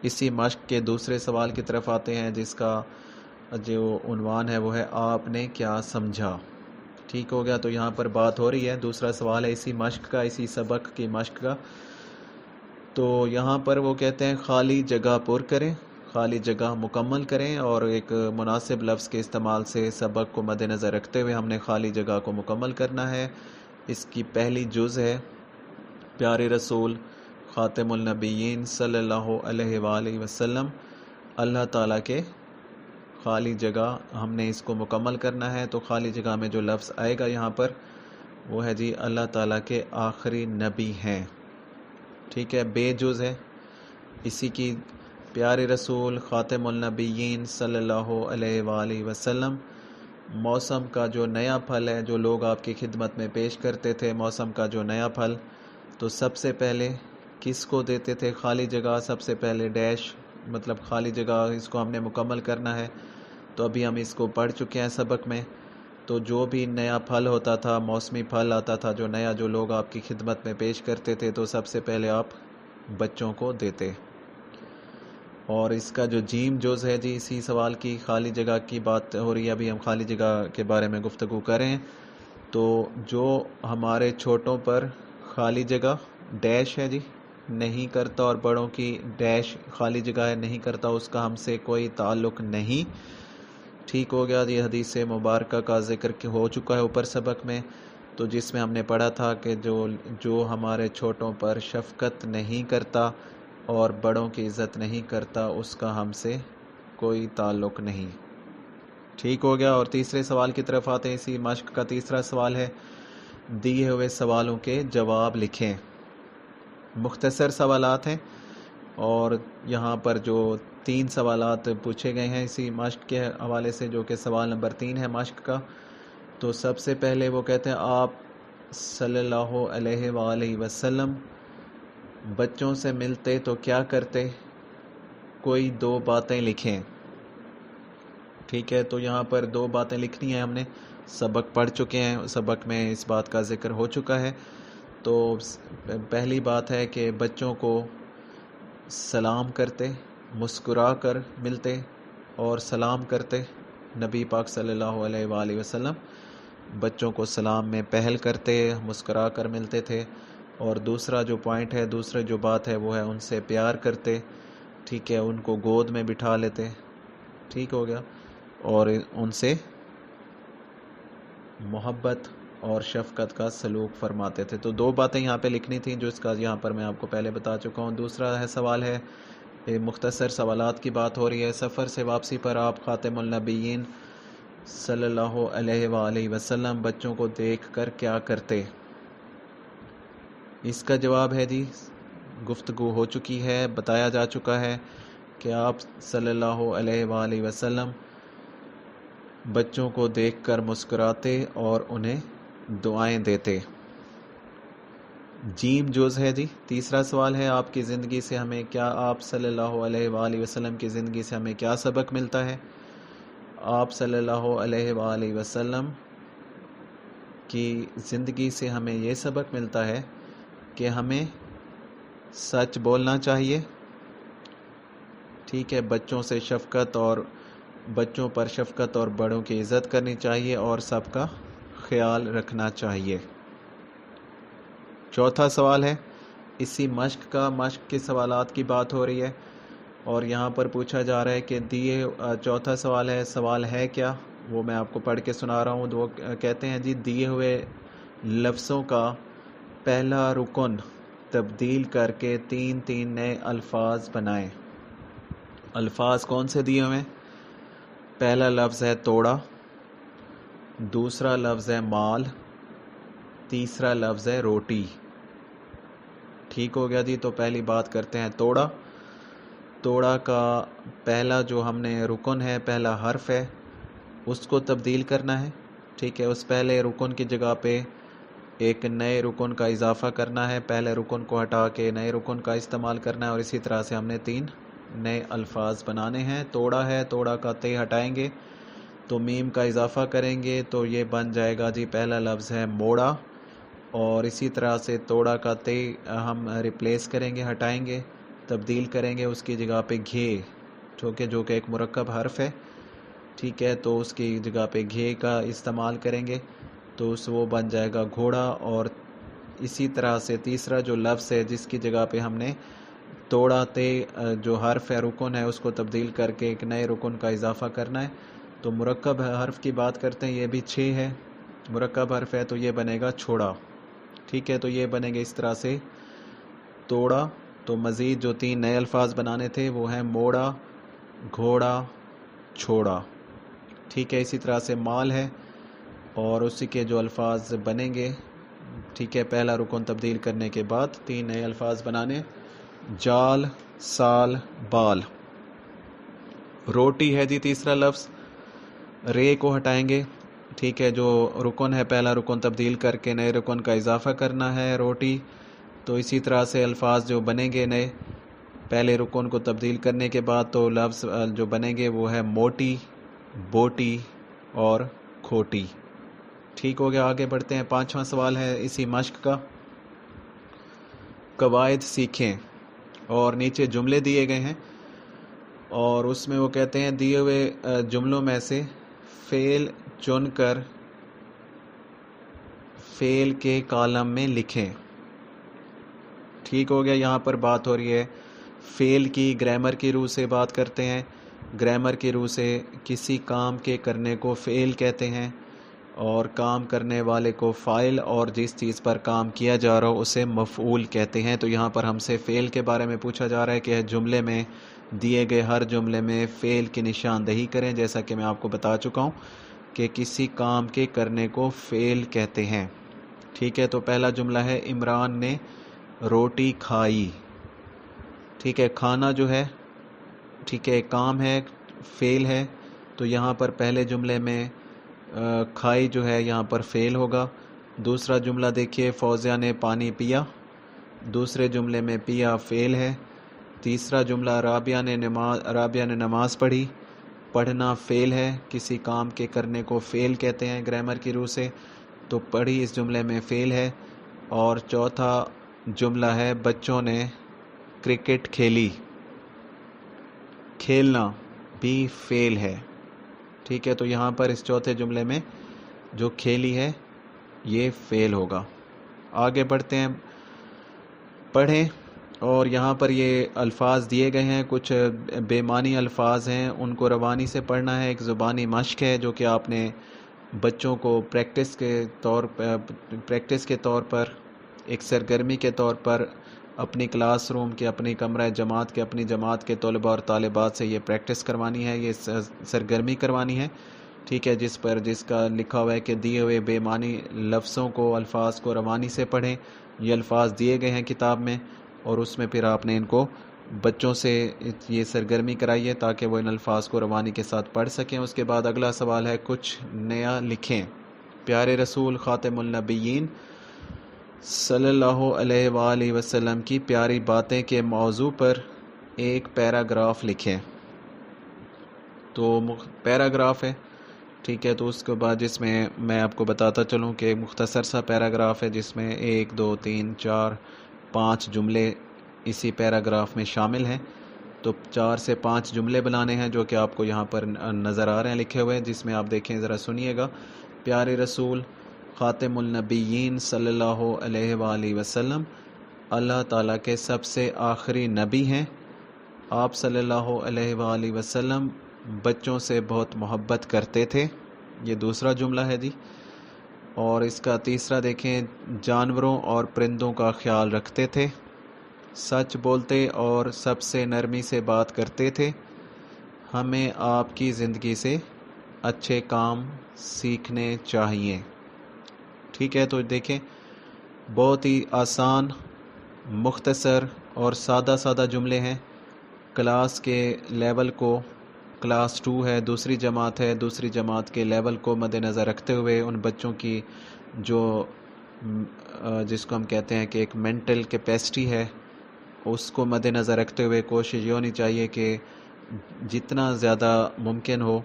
اسی مشق کے دوسرے سوال کی طرف آتے ہیں، جس کا جو عنوان ہے وہ ہے آپ نے کیا سمجھا۔ ٹھیک ہو گیا، تو یہاں پر بات ہو رہی ہے، دوسرا سوال ہے اسی مشق کا، اسی سبق کی مشق کا۔ تو یہاں پر وہ کہتے ہیں خالی جگہ پر کریں، خالی جگہ مکمل کریں، اور ایک مناسب لفظ کے استعمال سے سبق کو مد نظر رکھتے ہوئے ہم نے خالی جگہ کو مکمل کرنا ہے۔ اس کی پہلی جز ہے پیارے رسول خاتم النبیین صلی اللہ علیہ وآلہ وسلم، اللہ تعالیٰ کے خالی جگہ ہم نے اس کو مکمل کرنا ہے۔ تو خالی جگہ میں جو لفظ آئے گا یہاں پر وہ ہے جی اللہ تعالیٰ کے آخری نبی ہیں۔ ٹھیک ہے، بے جز ہے اسی کی پیارے رسول خاتم النبیین صلی اللہ علیہ وآلہ وسلم، موسم کا جو نیا پھل ہے جو لوگ آپ کی خدمت میں پیش کرتے تھے، موسم کا جو نیا پھل، تو سب سے پہلے کس کو دیتے تھے خالی جگہ؟ سب سے پہلے ڈیش، مطلب خالی جگہ اس کو ہم نے مکمل کرنا ہے۔ تو ابھی ہم اس کو پڑھ چکے ہیں سبق میں، تو جو بھی نیا پھل ہوتا تھا، موسمی پھل آتا تھا جو نیا، جو لوگ آپ کی خدمت میں پیش کرتے تھے، تو سب سے پہلے آپ بچوں کو دیتے۔ اور اس کا جو جیم جز ہے جی اسی سوال کی خالی جگہ کی بات ہو رہی ہے، ابھی ہم خالی جگہ کے بارے میں گفتگو کریں، تو جو ہمارے چھوٹوں پر خالی جگہ ڈیش ہے جی نہیں کرتا، اور بڑوں کی ڈیش خالی جگہ ہے نہیں کرتا، اس کا ہم سے کوئی تعلق نہیں۔ ٹھیک ہو گیا جی، حدیث مبارکہ کا ذکر ہو چکا ہے اوپر سبق میں، تو جس میں ہم نے پڑھا تھا کہ جو ہمارے چھوٹوں پر شفقت نہیں کرتا اور بڑوں کی عزت نہیں کرتا، اس کا ہم سے کوئی تعلق نہیں۔ ٹھیک ہو گیا، اور تیسرے سوال کی طرف آتے ہیں، اسی مشق کا تیسرا سوال ہے دیے ہوئے سوالوں کے جواب لکھیں۔ مختصر سوالات ہیں اور یہاں پر جو 3 سوالات پوچھے گئے ہیں اسی مشق کے حوالے سے، جو کہ سوال نمبر 3 ہے مشق کا۔ تو سب سے پہلے وہ کہتے ہیں آپ صلی اللہ علیہ وآلہ وسلم بچوں سے ملتے تو کیا کرتے؟ کوئی 2 باتیں لکھیں۔ ٹھیک ہے، تو یہاں پر 2 باتیں لکھنی ہیں، ہم نے سبق پڑھ چکے ہیں، سبق میں اس بات کا ذکر ہو چکا ہے۔ تو پہلی بات ہے کہ بچوں کو سلام کرتے، مسکرا کر ملتے اور سلام کرتے۔ نبی پاک صلی اللہ علیہ وآلہ وسلم بچوں کو سلام میں پہل کرتے، مسکرا کر ملتے تھے۔ اور دوسرا جو پوائنٹ ہے، دوسرا جو بات ہے وہ ہے ان سے پیار کرتے، ٹھیک ہے، ان کو گود میں بٹھا لیتے، ٹھیک ہو گیا، اور ان سے محبت اور شفقت کا سلوک فرماتے تھے۔ تو 2 باتیں یہاں پہ لکھنی تھیں، جو اس کا یہاں پر میں آپ کو پہلے بتا چکا ہوں۔ دوسرا سوال ہے، مختصر سوالات کی بات ہو رہی ہے، سفر سے واپسی پر آپ خاتم النبیین صلی اللہ علیہ وآلہ وسلم بچوں کو دیکھ کر کیا کرتے؟ اس کا جواب ہے جی، گفتگو ہو چکی ہے، بتایا جا چکا ہے کہ آپ صلی اللہ علیہ وآلہ وسلم بچوں کو دیکھ کر مسکراتے اور انہیں دعائیں دیتے۔ جیم جوز ہے جی، تیسرا سوال ہے، آپ کی زندگی سے ہمیں کیا، آپ صلی اللہ علیہ وآلہ وسلم کی زندگی سے ہمیں کیا سبق ملتا ہے؟ آپ صلی اللہ علیہ وآلہ وسلم کی زندگی سے ہمیں یہ سبق ملتا ہے کہ ہمیں سچ بولنا چاہیے، ٹھیک ہے، بچوں سے شفقت اور بچوں پر شفقت اور بڑوں کی عزت کرنی چاہیے اور سب کا خیال رکھنا چاہیے۔ چوتھا سوال ہے، اسی مشق کے سوالات کی بات ہو رہی ہے اور یہاں پر پوچھا جا رہا ہے کہ چوتھا سوال ہے، سوال ہے کیا، وہ میں آپ کو پڑھ کے سنا رہا ہوں۔ وہ کہتے ہیں جی، دیے ہوئے لفظوں کا پہلا رکن تبدیل کر کے 3 نئے الفاظ بنائیں۔ الفاظ کون سے دیے ہوئے ہیں؟ پہلا لفظ ہے توڑا، دوسرا لفظ ہے مال، تیسرا لفظ ہے روٹی، ٹھیک ہو گیا جی۔ تو پہلی بات کرتے ہیں توڑا۔ توڑا کا پہلا جو ہم نے رکن ہے، پہلا حرف ہے، اس کو تبدیل کرنا ہے، ٹھیک ہے، اس پہلے رکن کی جگہ پہ ایک نئے رکن کا اضافہ کرنا ہے، پہلے رکن کو ہٹا کے نئے رکن کا استعمال کرنا ہے، اور اسی طرح سے ہم نے 3 نئے الفاظ بنانے ہیں۔ توڑا ہے، توڑا کا تے ہٹائیں گے تو میم کا اضافہ کریں گے تو یہ بن جائے گا جی، پہلا لفظ ہے موڑا، اور اسی طرح سے توڑا کا تے ہم ریپلیس کریں گے، ہٹائیں گے، تبدیل کریں گے اس کی جگہ پہ گھے، جو کہ ایک مرکب حرف ہے، ٹھیک ہے، تو اس کی جگہ پہ گھے کا استعمال کریں گے تو وہ بن جائے گا گھوڑا۔ اور اسی طرح سے تیسرا جو لفظ ہے جس کی جگہ پہ ہم نے توڑا تے جو حرف ہے، رکن ہے، اس کو تبدیل کر کے ایک نئے رکن کا اضافہ کرنا ہے، تو مرکب حرف کی بات کرتے ہیں، یہ بھی 6 ہے، مرکب حرف ہے تو یہ بنے گا چھوڑا، ٹھیک ہے، تو یہ بنے گا اس طرح سے توڑا۔ تو مزید جو 3 نئے الفاظ بنانے تھے وہ ہیں موڑا، گھوڑا، چھوڑا، ٹھیک ہے، اسی طرح سے مال ہے اور اسی کے جو الفاظ بنیں گے، ٹھیک ہے، پہلا رکن تبدیل کرنے کے بعد 3 نئے الفاظ بنانے، جال، سال، بال۔ روٹی ہے جی تیسرا لفظ، رے کو ہٹائیں گے، ٹھیک ہے، جو رکن ہے پہلا رکن تبدیل کر کے نئے رکن کا اضافہ کرنا ہے، روٹی۔ تو اسی طرح سے الفاظ جو بنیں گے نئے پہلے رکن کو تبدیل کرنے کے بعد، تو لفظ جو بنیں گے وہ ہے موٹی، بوٹی اور کھوٹی، ٹھیک ہو گیا۔ آگے بڑھتے ہیں، 5واں سوال ہے اسی مشق کا، قواعد سیکھیں، اور نیچے جملے دیے گئے ہیں اور اس میں وہ کہتے ہیں دیے ہوئے جملوں میں سے فعل چن کر فعل کے کالم میں لکھیں، ٹھیک ہو گیا۔ یہاں پر بات ہو رہی ہے فعل کی، گرامر کی روح سے بات کرتے ہیں، گرامر کی روح سے کسی کام کے کرنے کو فعل کہتے ہیں اور کام کرنے والے کو فاعل، اور جس چیز پر کام کیا جا رہا ہو اسے مفعول کہتے ہیں۔ تو یہاں پر ہم سے فعل کے بارے میں پوچھا جا رہا ہے کہ جملے میں دیے گئے ہر جملے میں فعل کی نشاندہی کریں، جیسا کہ میں آپ کو بتا چکا ہوں کہ کسی کام کے کرنے کو فعل کہتے ہیں۔ ٹھیک ہے، تو پہلا جملہ ہے عمران نے روٹی کھائی. ٹھیک ہے، کھانا جو ہے ٹھیک ہے کام ہے، فعل ہے، تو یہاں پر پہلے جملے میں کھائی جو ہے یہاں پر فعل ہوگا. دوسرا جملہ دیکھیے، فوزیہ نے پانی پیا، دوسرے جملے میں پیا فعل ہے. تیسرا جملہ رابعہ نے نماز پڑھی، پڑھنا فعل ہے، کسی کام کے کرنے کو فعل کہتے ہیں گرامر کی روح سے، تو پڑھی اس جملے میں فعل ہے. اور چوتھا جملہ ہے بچوں نے کرکٹ کھیلی، کھیلنا بھی فعل ہے. ٹھیک ہے، تو یہاں پر اس چوتھے جملے میں جو کھیلی ہے یہ فعل ہوگا. آگے بڑھتے ہیں، پڑھیں. اور یہاں پر یہ الفاظ دیے گئے ہیں، کچھ بے معنی الفاظ ہیں، ان کو روانی سے پڑھنا ہے. ایک زبانی مشق ہے جو کہ آپ نے بچوں کو پریکٹس کے طور پر ایک سرگرمی کے طور پر اپنی کلاس روم کے، اپنی کمرہ جماعت کے، اپنی جماعت کے طلباء اور طالبات سے یہ پریکٹس کروانی ہے، یہ سرگرمی کروانی ہے. ٹھیک ہے، جس کا لکھا ہوا ہے کہ دیے ہوئے بے معنی لفظوں کو، الفاظ کو روانی سے پڑھیں. یہ الفاظ دیے گئے ہیں کتاب میں، اور اس میں پھر آپ نے ان کو بچوں سے یہ سرگرمی کرائیے تاکہ وہ ان الفاظ کو روانی کے ساتھ پڑھ سکیں. اس کے بعد اگلا سوال ہے کچھ نیا لکھیں. پیارے رسول خاتم النبیین صلی اللہ علیہ وآلہ وسلم کی پیاری باتیں کے موضوع پر ایک پیراگراف لکھیں. تو پیراگراف ہے، ٹھیک ہے، تو اس کے بعد جس میں میں آپ کو بتاتا چلوں کہ مختصر سا پیراگراف ہے جس میں 1 2 3 4 5 جملے اسی پیراگراف میں شامل ہیں. تو 4 سے 5 جملے بنانے ہیں جو کہ آپ کو یہاں پر نظر آ رہے ہیں لکھے ہوئے، جس میں آپ دیکھیں ذرا سنیے گا. پیارے رسول خاتم النبیین صلی اللہ علیہ وآلہ وسلم اللہ تعالیٰ کے سب سے آخری نبی ہیں. آپ صلی اللہ علیہ وآلہ وسلم بچوں سے بہت محبت کرتے تھے. یہ دوسرا جملہ ہے جی. اور اس کا تیسرا دیکھیں، جانوروں اور پرندوں کا خیال رکھتے تھے، سچ بولتے اور سب سے نرمی سے بات کرتے تھے. ہمیں آپ کی زندگی سے اچھے کام سیکھنے چاہیے. ٹھیک ہے، تو دیکھیں بہت ہی آسان، مختصر اور سادہ جملے ہیں. کلاس کے لیول کو، کلاس 2 ہے، دوسری جماعت ہے، دوسری جماعت کے لیول کو مد نظر رکھتے ہوئے ان بچوں کی جو جس کو ہم کہتے ہیں کہ ایک مینٹل کیپیسٹی ہے، اس کو مد نظر رکھتے ہوئے کوشش یہ ہونی چاہیے کہ جتنا زیادہ ممکن ہو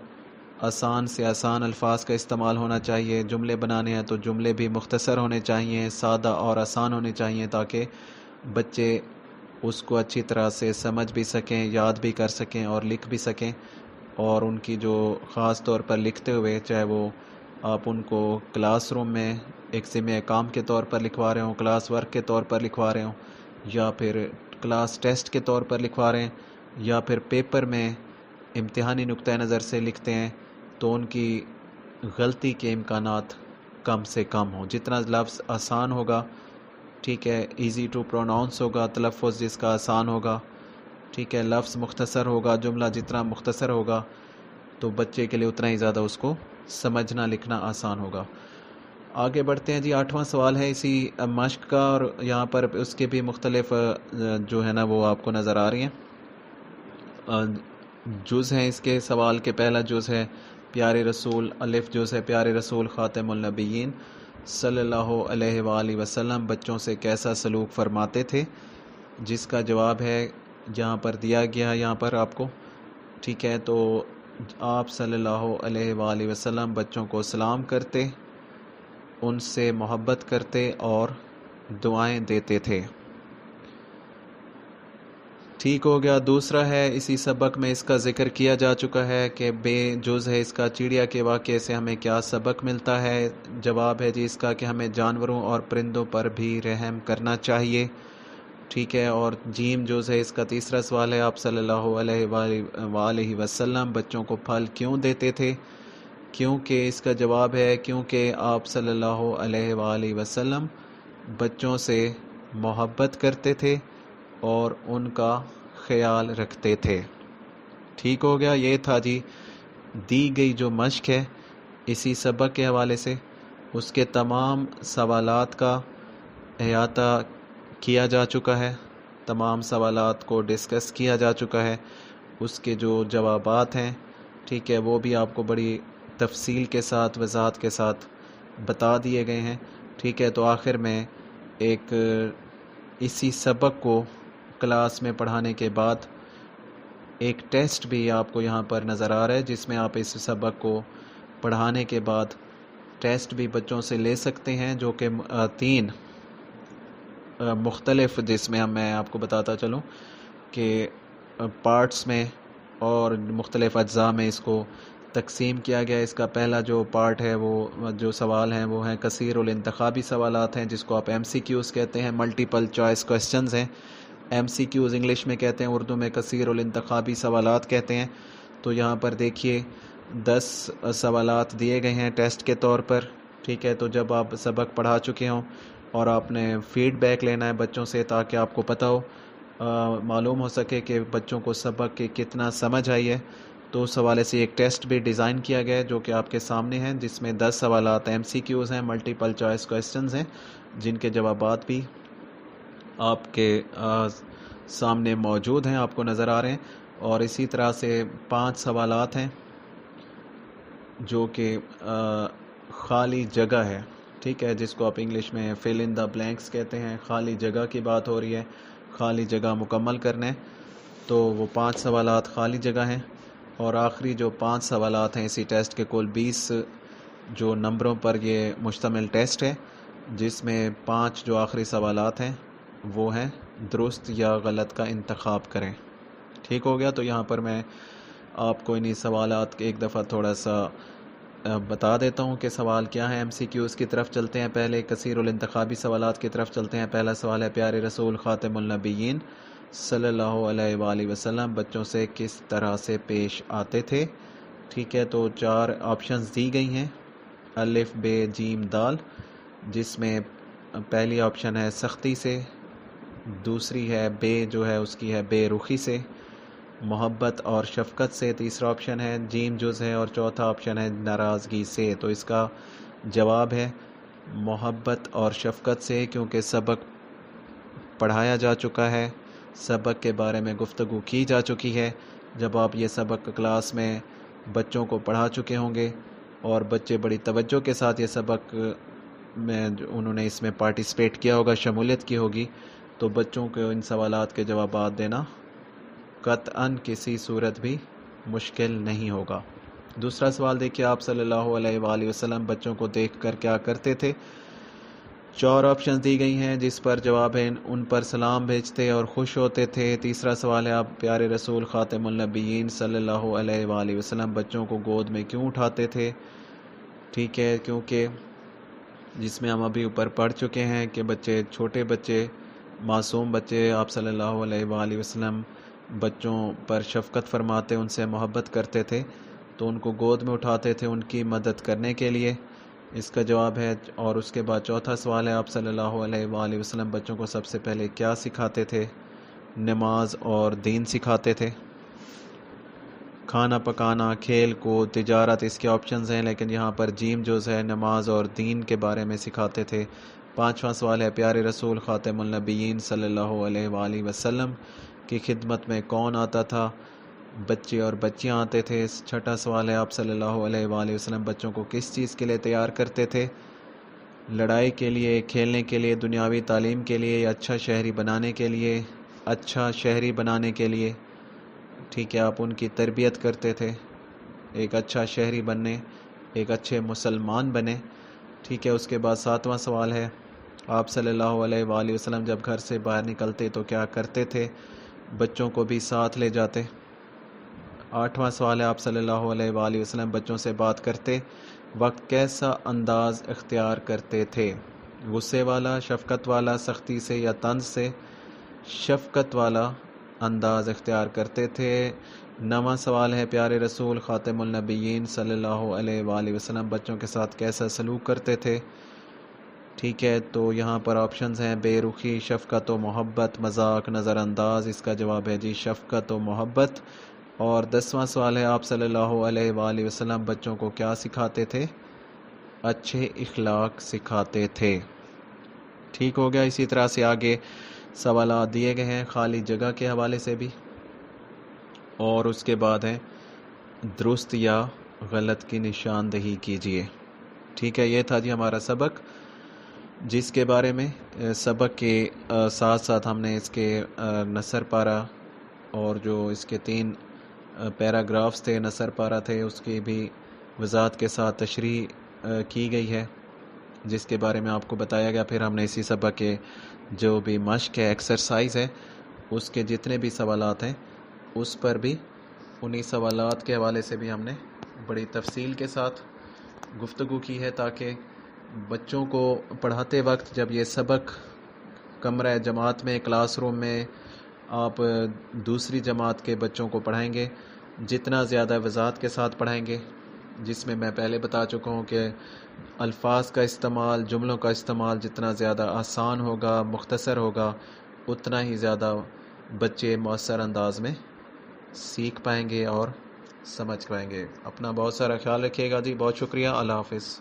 آسان سے آسان الفاظ کا استعمال ہونا چاہیے. جملے بنانے ہیں تو جملے بھی مختصر ہونے چاہیے، سادہ اور آسان ہونے چاہیے تاکہ بچے اس کو اچھی طرح سے سمجھ بھی سکیں، یاد بھی کر سکیں اور لکھ بھی سکیں. اور ان کی جو خاص طور پر لکھتے ہوئے، چاہے وہ آپ ان کو کلاس روم میں ایک ذمہ کام کے طور پر لکھوا رہے ہوں، کلاس ورک کے طور پر لکھوا رہے ہوں، یا پھر کلاس ٹیسٹ کے طور پر لکھوا رہے ہیں، یا پھر پیپر میں امتحانی نقطۂ نظر سے لکھتے ہیں، تو ان کی غلطی کے امکانات کم سے کم ہوں. جتنا لفظ آسان ہوگا، ٹھیک ہے، ایزی ٹو پروناؤنس ہوگا، تلفظ جس کا آسان ہوگا، ٹھیک ہے، لفظ مختصر ہوگا، جملہ جتنا مختصر ہوگا تو بچے کے لیے اتنا ہی زیادہ اس کو سمجھنا لکھنا آسان ہوگا. آگے بڑھتے ہیں جی. 8واں سوال ہے اسی مشق کا، اور یہاں پر اس کے بھی مختلف جو ہے نا وہ آپ کو نظر آ رہی ہیں جز ہیں اس کے سوال کے. پہلا جز ہے پیارے رسول، الف جز ہے پیارے رسول خاتم النبیین صلی اللہ علیہ وآلہ وسلم بچوں سے کیسا سلوک فرماتے تھے، جس کا جواب ہے یہاں پر دیا گیا ہے یہاں پر آپ کو. ٹھیک ہے، تو آپ صلی اللہ علیہ وآلہ وسلم بچوں کو سلام کرتے، ان سے محبت کرتے اور دعائیں دیتے تھے. ٹھیک ہو گیا. دوسرا ہے اسی سبق میں اس کا ذکر کیا جا چکا ہے کہ بے جز ہے اس کا چڑیا کے واقعے سے ہمیں کیا سبق ملتا ہے. جواب ہے جی اس کا کہ ہمیں جانوروں اور پرندوں پر بھی رحم کرنا چاہیے. ٹھیک ہے، اور جیم جز ہے اس کا تیسرا سوال ہے آپ صلی اللہ علیہ وآلہ وسلم بچوں کو پھل کیوں دیتے تھے. کیونکہ اس کا جواب ہے کیونکہ آپ صلی اللہ علیہ وآلہ وسلم بچوں سے محبت کرتے تھے اور ان کا خیال رکھتے تھے. ٹھیک ہو گیا. یہ تھا جی دی گئی جو مشق ہے اسی سبق کے حوالے سے. اس کے تمام سوالات کا احاطہ کیا جا چکا ہے، تمام سوالات کو ڈسکس کیا جا چکا ہے، اس کے جو جوابات ہیں ٹھیک ہے وہ بھی آپ کو بڑی تفصیل کے ساتھ وضاحت کے ساتھ بتا دیے گئے ہیں ٹھیک ہے۔ تو آخر میں ایک اسی سبق کو کلاس میں پڑھانے کے بعد ایک ٹیسٹ بھی آپ کو یہاں پر نظر آ رہا ہے، جس میں آپ اس سبق کو پڑھانے کے بعد ٹیسٹ بھی بچوں سے لے سکتے ہیں، جو کہ 3 مختلف، جس میں میں آپ کو بتاتا چلوں کہ پارٹس میں اور مختلف اجزاء میں اس کو تقسیم کیا گیا۔ اس کا پہلا جو پارٹ ہے وہ جو سوال ہیں وہ ہیں کثیر الانتخابی سوالات ہیں، جس کو آپ ایم سی کیوز کہتے ہیں، ملٹیپل چوائس کوسچنز ہیں، ایم سی کیوز انگلش میں کہتے ہیں، اردو میں کثیر الانتخابی سوالات کہتے ہیں۔ تو یہاں پر دیکھیے 10 سوالات دیے گئے ہیں ٹیسٹ کے طور پر ٹھیک ہے۔ تو جب آپ سبق پڑھا چکے ہوں اور آپ نے فیڈ بیک لینا ہے بچوں سے تاکہ آپ کو پتہ ہو، معلوم ہو سکے کہ بچوں کو سبق کی کتنا سمجھ آئی ہے، تو اس حوالے سے ایک ٹیسٹ بھی ڈیزائن کیا گیا ہے جو کہ آپ کے سامنے ہیں، جس میں 10 سوالات ایم سی کیوز ہیں، ملٹیپل چوائس کوسچنز ہیں، جن کے جوابات بھی آپ کے سامنے موجود ہیں، آپ کو نظر آ رہے ہیں۔ اور اسی طرح سے 5 سوالات ہیں جو کہ خالی جگہ ہے ٹھیک ہے، جس کو آپ انگلش میں فل ان دا بلینکس کہتے ہیں، خالی جگہ کی بات ہو رہی ہے، خالی جگہ مکمل کرنے۔ تو وہ 5 سوالات خالی جگہ ہیں، اور آخری جو 5 سوالات ہیں اسی ٹیسٹ کے کل 20 جو نمبروں پر یہ مشتمل ٹیسٹ ہے، جس میں 5 جو آخری سوالات ہیں وہ ہیں درست یا غلط کا انتخاب کریں۔ ٹھیک ہو گیا؟ تو یہاں پر میں آپ کو انہی سوالات کے ایک دفعہ تھوڑا سا بتا دیتا ہوں کہ سوال کیا ہے۔ ایم سی کیوز کی طرف چلتے ہیں، پہلے کثیر الانتخابی سوالات کی طرف چلتے ہیں۔ پہلا سوال ہے، پیارے رسول خاتم النبیین صلی اللہ علیہ وآلہ وسلم بچوں سے کس طرح سے پیش آتے تھے؟ ٹھیک ہے، تو 4 آپشنز دی گئی ہیں، الف ب جیم دال، جس میں پہلی آپشن ہے سختی سے، دوسری ہے بے جو ہے اس کی ہے بے رخی سے، محبت اور شفقت سے، تیسرا آپشن ہے جیم جز ہے، اور چوتھا آپشن ہے ناراضگی سے۔ تو اس کا جواب ہے محبت اور شفقت سے، کیونکہ سبق پڑھایا جا چکا ہے، سبق کے بارے میں گفتگو کی جا چکی ہے۔ جب آپ یہ سبق کلاس میں بچوں کو پڑھا چکے ہوں گے اور بچے بڑی توجہ کے ساتھ یہ سبق میں انہوں نے اس میں پارٹیسپیٹ کیا ہوگا، شمولیت کی ہوگی، تو بچوں کو ان سوالات کے جوابات دینا قطعاً کسی صورت بھی مشکل نہیں ہوگا۔ دوسرا سوال دیکھیے، آپ صلی اللہ علیہ وآلہ وسلم بچوں کو دیکھ کر کیا کرتے تھے؟ 4 آپشنز دی گئی ہیں، جس پر جواب ہے ان پر سلام بھیجتے اور خوش ہوتے تھے۔ تیسرا سوال ہے، آپ پیارے رسول خاتم النبیین صلی اللہ علیہ وآلہ وسلم بچوں کو گود میں کیوں اٹھاتے تھے؟ ٹھیک ہے، کیونکہ جس میں ہم ابھی اوپر پڑھ چکے ہیں کہ بچے، چھوٹے بچے، معصوم بچے، آپ صلی اللہ علیہ وآلہ وسلم بچوں پر شفقت فرماتے، ان سے محبت کرتے تھے، تو ان کو گود میں اٹھاتے تھے ان کی مدد کرنے کے لیے، اس کا جواب ہے۔ اور اس کے بعد چوتھا سوال ہے، آپ صلی اللہ علیہ وآلہ وسلم بچوں کو سب سے پہلے کیا سکھاتے تھے؟ نماز اور دین سکھاتے تھے، کھانا پکانا، کھیل کود، تجارت، اس کے آپشنز ہیں، لیکن یہاں پر جیم جوز ہے، نماز اور دین کے بارے میں سکھاتے تھے۔ پانچواں سوال ہے، پیارے رسول خاتم النبیین صلی اللہ علیہ وآلہ وسلم کی خدمت میں کون آتا تھا؟ بچے اور بچیاں آتے تھے۔ چھٹا سوال ہے، آپ صلی اللہ علیہ وآلہ وسلم بچوں کو کس چیز کے لیے تیار کرتے تھے؟ لڑائی کے لیے، کھیلنے کے لیے، دنیاوی تعلیم کے لیے، یا اچھا شہری بنانے کے لیے؟ اچھا شہری بنانے کے لیے ٹھیک ہے، آپ ان کی تربیت کرتے تھے ایک اچھا شہری بننے، ایک اچھے مسلمان بنے ٹھیک ہے۔ اس کے بعد 7واں سوال ہے، آپ صلی اللہ علیہ وآلہ وسلم جب گھر سے باہر نکلتے تو کیا کرتے تھے؟ بچوں کو بھی ساتھ لے جاتے۔ 8واں سوال ہے، آپ صلی اللہ علیہ وآلہ وسلم بچوں سے بات کرتے وقت کیسا انداز اختیار کرتے تھے؟ غصے والا، شفقت والا، سختی سے یا طنز سے؟ شفقت والا انداز اختیار کرتے تھے۔ 9واں سوال ہے، پیارے رسول خاتم النبیین صلی اللہ علیہ وآلہ وسلم بچوں کے ساتھ کیسا سلوک کرتے تھے؟ ٹھیک ہے، تو یہاں پر آپشنز ہیں بے رخی، شفقت و محبت، مذاق، نظر انداز، اس کا جواب ہے جی شفقت و محبت۔ اور 10واں سوال ہے، آپ صلی اللہ علیہ وآلہ وسلم بچوں کو کیا سکھاتے تھے؟ اچھے اخلاق سکھاتے تھے۔ ٹھیک ہو گیا۔ اسی طرح سے آگے سوالات دیے گئے ہیں خالی جگہ کے حوالے سے بھی، اور اس کے بعد ہے درست یا غلط کی نشاندہی کیجیے۔ ٹھیک ہے، یہ تھا جی ہمارا سبق، جس کے بارے میں سبق کے ساتھ ساتھ ہم نے اس کے نثر پارہ اور جو اس کے 3 پیراگرافز تھے، نثر پارہ تھے، اس کی بھی وضاحت کے ساتھ تشریح کی گئی ہے، جس کے بارے میں آپ کو بتایا گیا۔ پھر ہم نے اسی سبق کے جو بھی مشق ہے، ایکسرسائز ہے، اس کے جتنے بھی سوالات ہیں اس پر بھی انہی سوالات کے حوالے سے بھی ہم نے بڑی تفصیل کے ساتھ گفتگو کی ہے، تاکہ بچوں کو پڑھاتے وقت جب یہ سبق کمرہ جماعت میں، کلاس روم میں آپ دوسری جماعت کے بچوں کو پڑھائیں گے، جتنا زیادہ وضاحت کے ساتھ پڑھائیں گے، جس میں میں پہلے بتا چکا ہوں کہ الفاظ کا استعمال، جملوں کا استعمال جتنا زیادہ آسان ہوگا، مختصر ہوگا، اتنا ہی زیادہ بچے مؤثر انداز میں سیکھ پائیں گے اور سمجھ پائیں گے۔ اپنا بہت سارا خیال رکھیے گا جی، بہت شکریہ، اللہ حافظ۔